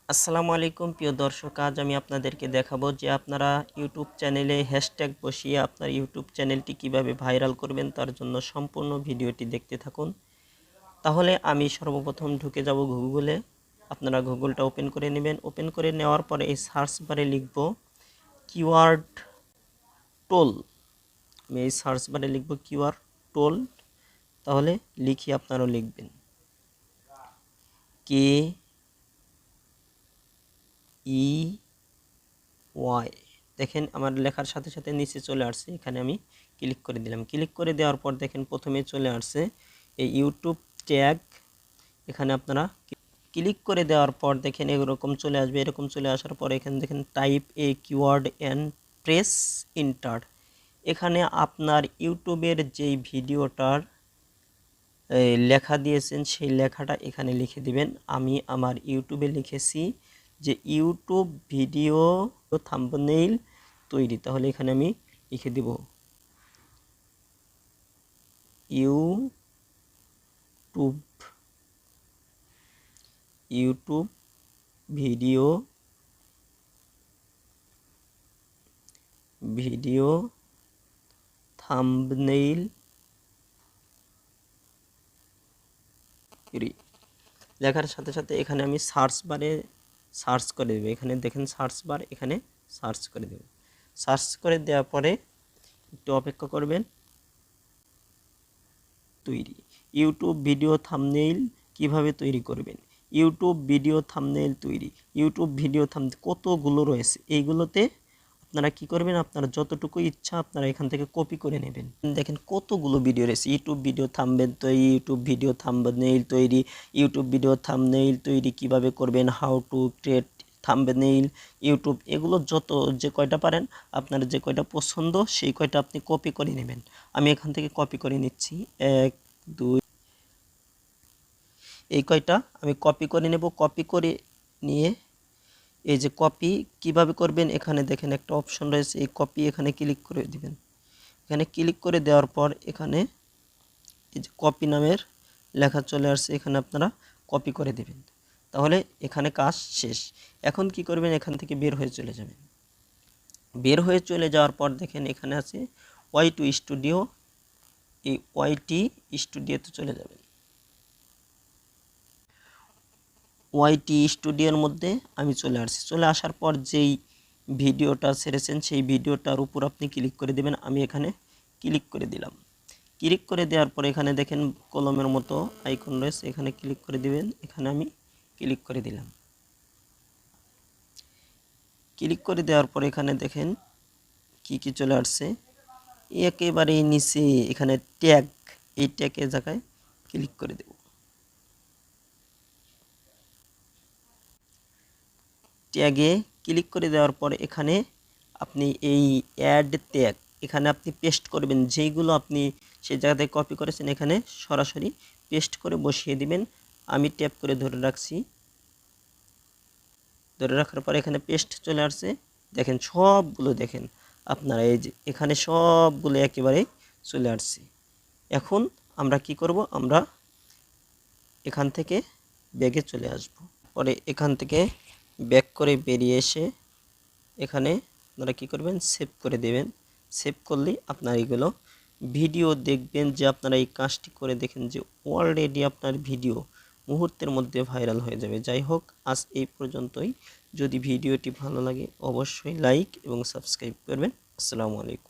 আসসালামু আলাইকুম প্রিয় দর্শক, আজ আমি আপনাদেরকে দেখাবো যে আপনারা ইউটিউব চ্যানেলে হ্যাশট্যাগ বসিয়ে আপনার ইউটিউব চ্যানেলটি কিভাবে ভাইরাল করবেন। তার জন্য সম্পূর্ণ ভিডিওটি দেখতে থাকুন। তাহলে আমি সর্বপ্রথম ঢুকে যাব গুগলে। আপনারা গুগলটা ওপেন করে নেবেন। ওপেন করে নেওয়ার পরে এই সার্চ বারে লিখব কিওয়ার্ড টোল। আমি এই সার্চ বারে লিখব কিওয়ার্ড টোল। তাহলে লিখি আপনারাও লিখবেন কে ই ওয়াই। দেখেন আমার লেখার সাথে সাথে নিচে চলে আসছে, এখানে আমি ক্লিক করে দিলাম। ক্লিক করে দেওয়ার পর দেখেন প্রথমে চলে আসছে এই ইউটিউব ট্যাগ। এখানে আপনারা ক্লিক করে দেওয়ার পর দেখেন এরকম চলে আসবে। এরকম চলে আসার পর এখানে দেখেন type A keyword and press inter. এখানে আপনার ইউটিউবের যেই ভিডিওটার লেখা দিয়েছেন সেই লেখাটা এখানে লিখে দিবেন। আমি আমার ইউটিউবে লিখেছি যে ইউটিউব ভিডিও থাম্বনেইল তৈরি। তাহলে এখানে আমি লিখে দিব ইউটিউব ভিডিও থাম্বনেইল তৈরি। লেখার সাথে সাথে এখানে আমি সার্চ বারে সার্চ করে দেব। এখানে দেখেন সার্চ বার, এখানে সার্চ করে দেব। সার্চ করে দেওয়ার পরে একটু অপেক্ষা করবেন। তৈরি ইউটিউব ভিডিও থাম্বনেইল কিভাবে তৈরি করবেন। ইউটিউব ভিডিও থাম্বনেইল তৈরি, ইউটিউব ভিডিও থাম্বনেইল কতগুলো রয়েছে। এইগুলোতে আপনারা কি করবেন, আপনার যতটুকু ইচ্ছা আপনারা এখান থেকে কপি করে নেবেন। দেখেন কতগুলো ভিডিও রয়েছে। ইউটিউব ভিডিও থাম্বনেইল তৈরি, ইউটিউব ভিডিও থাম্বনেইল তৈরি, ইউটিউব ভিডিও থাম্বনেইল তৈরি কিভাবে করবেন, how to create thumbnail, YouTube, এগুলো যত যে কয়টা পারেন আপনার যে কয়টা পছন্দ সেই কয়টা আপনি কপি করে নেবেন। আমি এখান থেকে কপি করে নিচ্ছি 1 2, এই কয়টা আমি কপি করে নেব। কপি করে নিয়ে এই যে কপি কিভাবে করবেন, এখানে দেখেন একটা অপশন রয়েছে, এই কপি এখানে ক্লিক করে দিবেন। এখানে ক্লিক করে দেওয়ার পর এখানে এই যে কপি নামের লেখা চলে আসছে, এখানে আপনারা কপি করে দিবেন। তাহলে এখানে কাজ শেষ। এখন কি করবেন, এখান থেকে বের হয়ে চলে যাবেন। বের হয়ে চলে যাওয়ার পর দেখেন এখানে আছে ওয়াই2 স্টুডিও। এই ওয়াইটি স্টুডিওতে চলে যাবেন। ওয়াইটি স্টুডিওর মধ্যে আমি চলে আসছি। চলে আসার পর যেই ভিডিওটা ছেড়েছেন সেই ভিডিওটার উপর আপনি ক্লিক করে দেবেন। আমি এখানে ক্লিক করে দিলাম। ক্লিক করে দেওয়ার পর এখানে দেখেন কলমের মতো আইকন রয়েছে, এখানে ক্লিক করে দিবেন। এখানে আমি ক্লিক করে দিলাম। ক্লিক করে দেওয়ার পর এখানে দেখেন কি চলে আসছে। একেবারে নিচে এখানে ট্যাগ, এই ট্যাগের জায়গায় ক্লিক করে দেব। ট্যাগে ক্লিক করে দেওয়ার পর এখানে আপনি এই অ্যাড ট্যাগ এখানে আপনি পেস্ট করবেন। যেইগুলো আপনি সেই জায়গা থেকে কপি করেছেন এখানে সরাসরি পেস্ট করে বসিয়ে দিবেন। আমি ট্যাপ করে ধরে রাখছি। ধরে রাখার পর এখানে পেস্ট চলে আসছে। দেখেন সবগুলো দেখেন আপনারা এই যে এখানে সবগুলো একেবারে চলে আসছে। এখন আমরা কি করব, আমরা এখান থেকে ব্যাগে চলে আসব। পরে এখান থেকে ব্যাক করে বেরিয়ে এসে এখানে আপনারা কি করবেন, সেভ করে দেবেন। সেভ করলেই আপনার এগুলো ভিডিও দেখবেন যে আপনারা এই কাজটি করে দেখেন যে অলরেডি আপনার ভিডিও মুহূর্তের মধ্যে ভাইরাল হয়ে যাবে। যাই হোক, আজ এই পর্যন্তই। যদি ভিডিওটি ভালো লাগে অবশ্যই লাইক এবং সাবস্ক্রাইব করবেন। আসসালামু আলাইকুম।